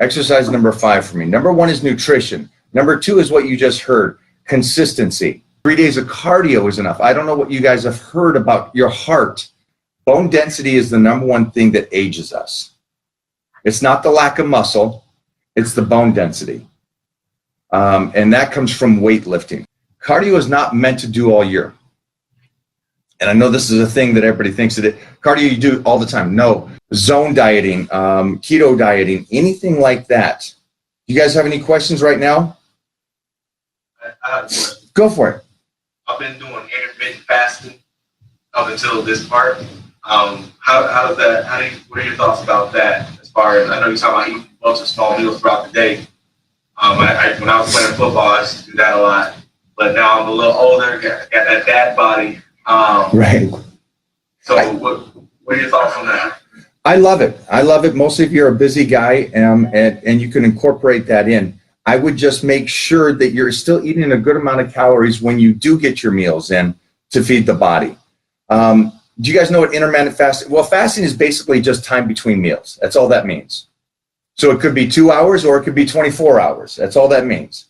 Exercise number 5 for me. Number 1 is nutrition. Number 2 is what you just heard, consistency. 3 days of cardio is enough. I don't know what you guys have heard about your heart. Bone density is the number 1 thing that ages us. It's not the lack of muscle, it's the bone density. And that comes from weightlifting. Cardio is not meant to do all year. And I know this is a thing that everybody thinks that cardio you do all the time. No, zone dieting, keto dieting, anything like that. You guys have any questions right now? Go for it. I've been doing intermittent fasting up until this part. What are your thoughts about that? As far as, I know you're talking about eating lots of small meals throughout the day. When I was playing football, I used to do that a lot. But now I'm a little older, got that dad body. Right. So what are your thoughts on that? I love it. I love it. Mostly if you're a busy guy and you can incorporate that in. I would just make sure that you're still eating a good amount of calories when you do get your meals in to feed the body. Do you guys know what intermittent fasting? Well, fasting is basically just time between meals. That's all that means. So it could be 2 hours or it could be 24 hours. That's all that means.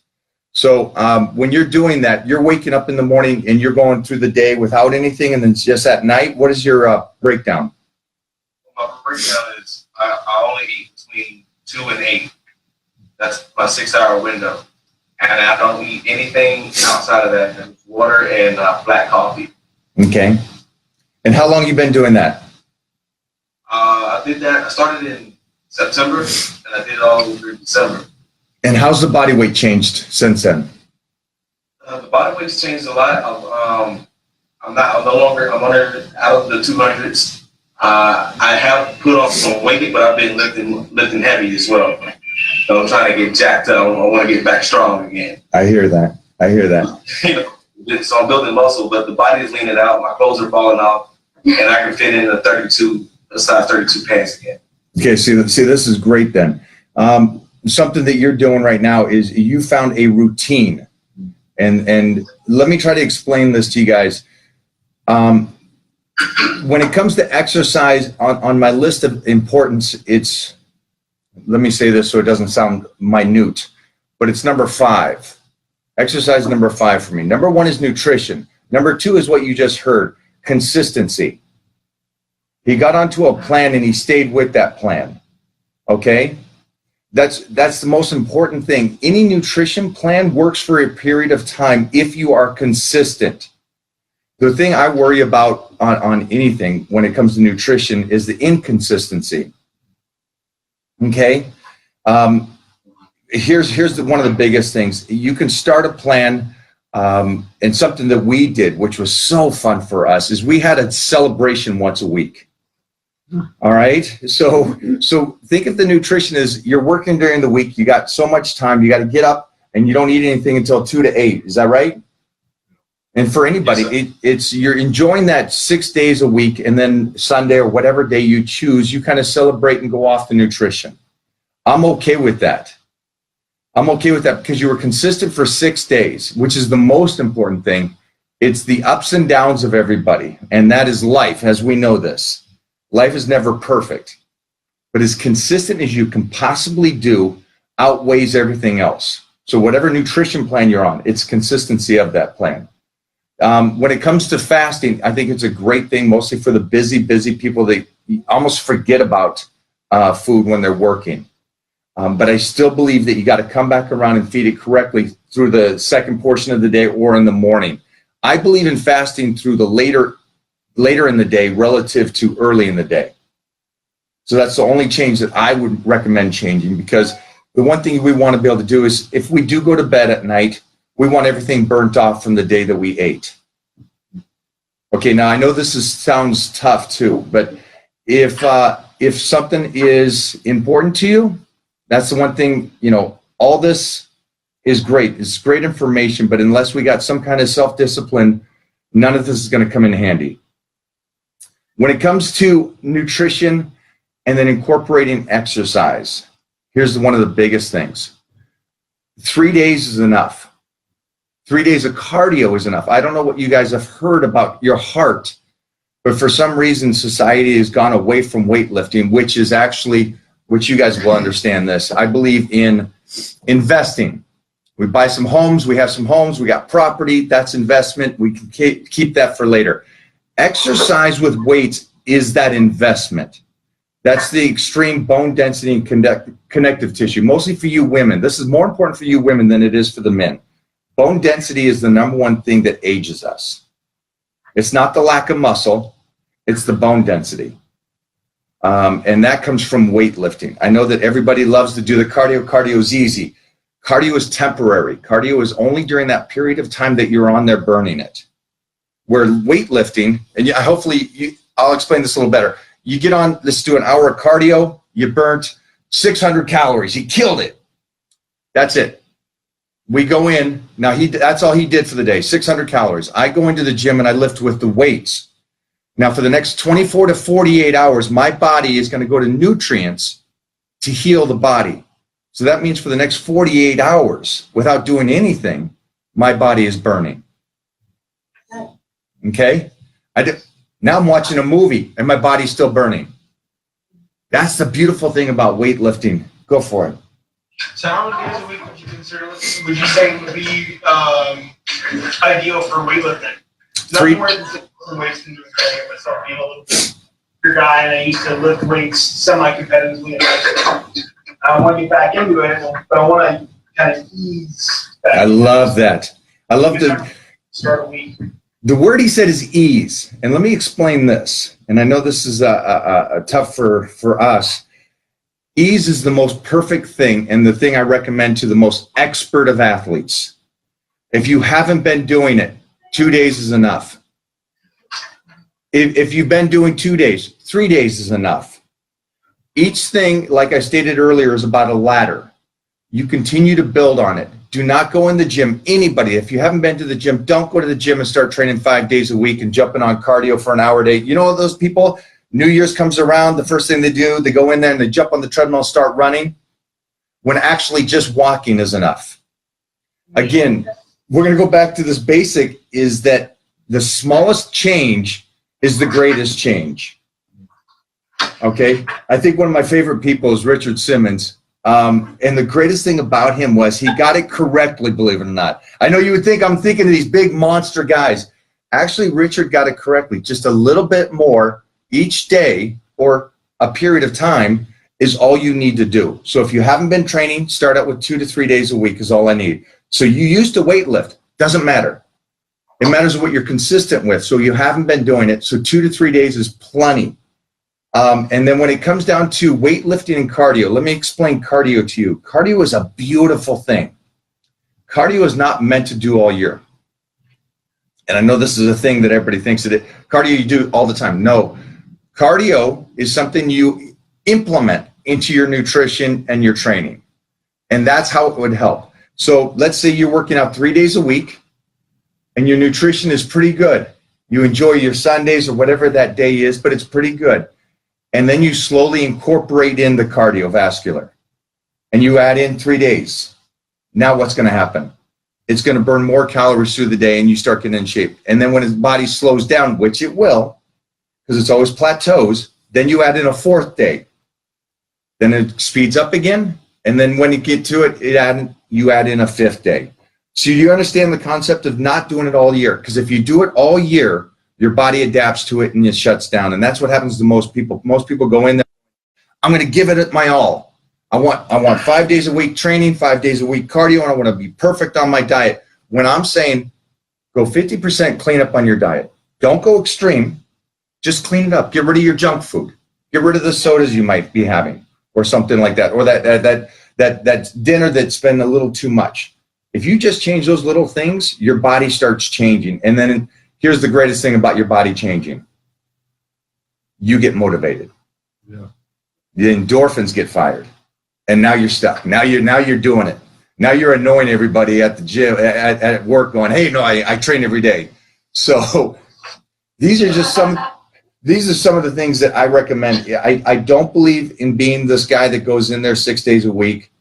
So when you're doing that, you're waking up in the morning and you're going through the day without anything, and then just at night, what is your breakdown? My breakdown is I only eat between 2 and 8. That's my 6-hour window. And I don't eat anything outside of that. Water and black coffee. Okay. And how long have you been doing that? I did that. I started in September, and I did it all through December. And how's the body weight changed since then? The body weight's changed a lot. I'm no longer out of the 200s. I have put on some weight, but I've been lifting heavy as well. So I'm trying to get jacked up. I want to get back strong again. I hear that. So I'm building muscle, but the body is leaning out. My clothes are falling off, and I can fit in a size 32 pants again. Okay, see, this is great then. Something that you're doing right now is you found a routine. And let me try to explain this to you guys. When it comes to exercise, on my list of importance, let me say this so it doesn't sound minute, but it's number 5. Exercise number 5 for me. Number 1 is nutrition. Number 2 is what you just heard, consistency. He got onto a plan and he stayed with that plan. Okay? That's the most important thing. Any nutrition plan works for a period of time if you are consistent. The thing I worry about on anything when it comes to nutrition is the inconsistency. Okay? Here's one of the biggest things. You can start a plan, and something that we did, which was so fun for us, is we had a celebration once a week. All right. So think of the nutrition as you're working during the week. You got so much time. You got to get up and you don't eat anything until 2 to 8. Is that right? And for anybody, yes, it's you're enjoying that 6 days a week, and then Sunday or whatever day you choose, you kind of celebrate and go off the nutrition. I'm okay with that. I'm okay with that because you were consistent for 6 days, which is the most important thing. It's the ups and downs of everybody, and that is life, as we know this. Life is never perfect, but as consistent as you can possibly do outweighs everything else. So whatever nutrition plan you're on, it's consistency of that plan. When it comes to fasting, I think it's a great thing, mostly for the busy people. They almost forget about food when they're working. But I still believe that you got to come back around and feed it correctly through the second portion of the day or in the morning. I believe in fasting through the later in the day relative to early in the day. So that's the only change that I would recommend changing, because the one thing we want to be able to do is if we do go to bed at night, we want everything burnt off from the day that we ate. Okay, now I know sounds tough too, but if something is important to you, that's the one thing, all this is great. It's great information, but unless we got some kind of self-discipline, none of this is going to come in handy. When it comes to nutrition and then incorporating exercise, here's one of the biggest things. 3 days is enough. 3 days of cardio is enough. I don't know what you guys have heard about your heart, but for some reason, society has gone away from weightlifting, which is actually which you guys will understand this. I believe in investing. We buy some homes, we have some homes, we got property, that's investment. We can keep that for later. Exercise with weights is that investment. That's the extreme bone density and connective tissue, mostly for you women. This is more important for you women than it is for the men. Bone density is the number one thing that ages us. It's not the lack of muscle, it's the bone density. And that comes from weightlifting. I know that everybody loves to do the cardio. Cardio is easy. Cardio is temporary. Cardio is only during that period of time that you're on there burning it. Where weightlifting, and hopefully I'll explain this a little better. You get on, let's do an hour of cardio, you burnt 600 calories, you killed it. That's it. We go in, now that's all he did for the day, 600 calories. I go into the gym and I lift with the weights. Now for the next 24 to 48 hours, my body is going to go to nutrients to heal the body. So that means for the next 48 hours, without doing anything, my body is burning. Okay? Now I'm watching a movie and my body's still burning. That's the beautiful thing about weightlifting. Go for it. So how many days a week would you consider, would you say would be ideal for weightlifting? Nothing more than lifting weights than doing cardio myself. You know, your guy, and I used to lift weights semi-competitively. I want to get back into it, but I want to kind of ease back. I love that. I love to start a week. The word he said is ease. And let me explain this. And I know this is tough for us. Ease is the most perfect thing and the thing I recommend to the most expert of athletes. If you haven't been doing it, 2 days is enough. If you've been doing 2 days, 3 days is enough. Each thing, like I stated earlier, is about a ladder. You continue to build on it. Do not go in the gym. Anybody, if you haven't been to the gym, don't go to the gym and start training 5 days a week and jumping on cardio for an hour a day. You know those people, New Year's comes around, the first thing they do, they go in there and they jump on the treadmill and start running, when actually just walking is enough. Again, we're going to go back to this basic, is that the smallest change is the greatest change. Okay? I think one of my favorite people is Richard Simmons. And the greatest thing about him was he got it correctly, believe it or not. I know you would think I'm thinking of these big monster guys. Actually, Richard got it correctly. Just a little bit more each day or a period of time is all you need to do. So if you haven't been training, start out with 2 to 3 days a week is all I need. So you used to weight lift. Doesn't matter. It matters what you're consistent with. So you haven't been doing it. So 2 to 3 days is plenty. And then when it comes down to weightlifting and cardio, let me explain cardio to you. Cardio is a beautiful thing. Cardio is not meant to do all year. And I know this is a thing that everybody thinks that cardio you do all the time. No, cardio is something you implement into your nutrition and your training. And that's how it would help. So let's say you're working out 3 days a week and your nutrition is pretty good. You enjoy your Sundays or whatever that day is, but it's pretty good. And then you slowly incorporate in the cardiovascular and you add in 3 days. Now what's going to happen? It's going to burn more calories through the day and you start getting in shape. And then when his body slows down, which it will, because it's always plateaus, then you add in a 4th day. Then it speeds up again. And then when you get to it, you add in a 5th day. So you understand the concept of not doing it all year. Because if you do it all year, your body adapts to it and it shuts down. And that's what happens to most people. Most people go in there, I'm going to give it my all. I want 5 days a week training, 5 days a week cardio, and I want to be perfect on my diet. When I'm saying go 50% clean up on your diet. Don't go extreme. Just clean it up. Get rid of your junk food. Get rid of the sodas you might be having or something like that. Or that dinner that's been a little too much. If you just change those little things, your body starts changing. And then here's the greatest thing about your body changing. You get motivated. Yeah. The endorphins get fired. And now you're stuck. Now you're doing it. Now you're annoying everybody at the gym, at work going, hey, no, I train every day. So these are some of the things that I recommend. I don't believe in being this guy that goes in there 6 days a week.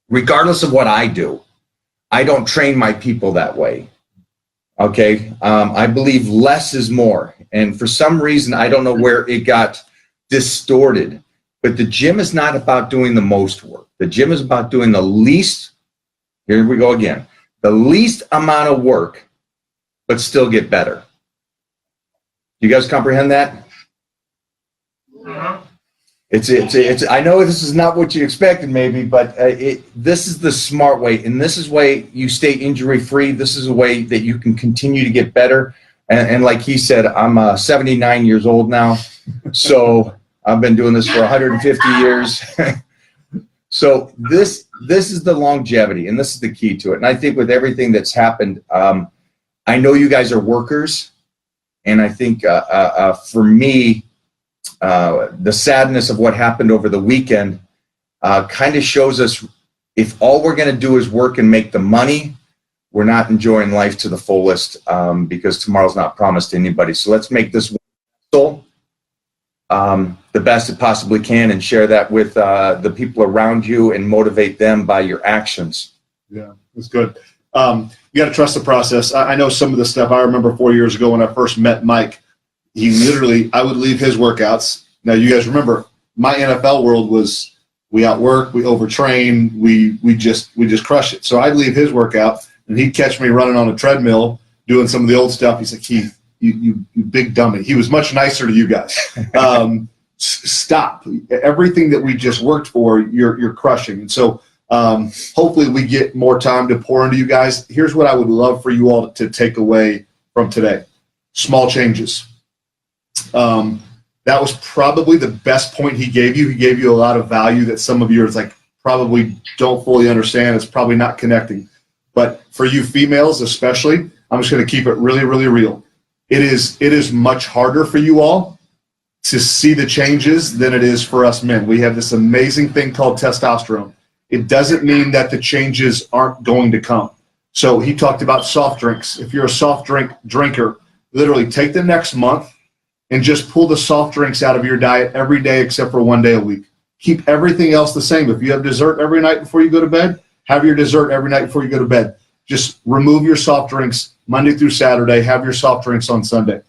Regardless of what I do, I don't train my people that way. Okay. I believe less is more. And for some reason, I don't know where it got distorted. But the gym is not about doing the most work. The gym is about doing the least, here we go again, the least amount of work, but still get better. You guys comprehend that? It's. I know this is not what you expected, maybe, but this is the smart way, and this is way you stay injury free. This is a way that you can continue to get better. And like he said, I'm 79 years old now, so I've been doing this for 150 years. So this is the longevity, and this is the key to it. And I think with everything that's happened, I know you guys are workers, and I think for me, the sadness of what happened over the weekend kind of shows us if all we're going to do is work and make the money, we're not enjoying life to the fullest, because tomorrow's not promised to anybody. So let's make this soul the best it possibly can, and share that with the people around you and motivate them by your actions. Yeah, that's good. You got to trust the process. I know some of the stuff. I remember 4 years ago when I first met Mike, he literally, I would leave his workouts. Now you guys remember, my NFL world was we outwork, we overtrain, we just crush it. So I'd leave his workout and he'd catch me running on a treadmill doing some of the old stuff. He's like, Keith, you big dummy. He was much nicer to you guys. Stop. Everything that we just worked for, you're crushing. And so hopefully we get more time to pour into you guys. Here's what I would love for you all to take away from today. Small changes. That was probably the best point he gave you. He gave you a lot of value that some of you are like probably don't fully understand. It's probably not connecting. But for you females especially, I'm just going to keep it really, really real. It is much harder for you all to see the changes than it is for us men. We have this amazing thing called testosterone. It doesn't mean that the changes aren't going to come. So he talked about soft drinks. If you're a soft drink drinker, literally take the next month and just pull the soft drinks out of your diet every day except for 1 day a week. Keep everything else the same. If you have dessert every night before you go to bed, have your dessert every night before you go to bed. Just remove your soft drinks Monday through Saturday. Have your soft drinks on Sunday.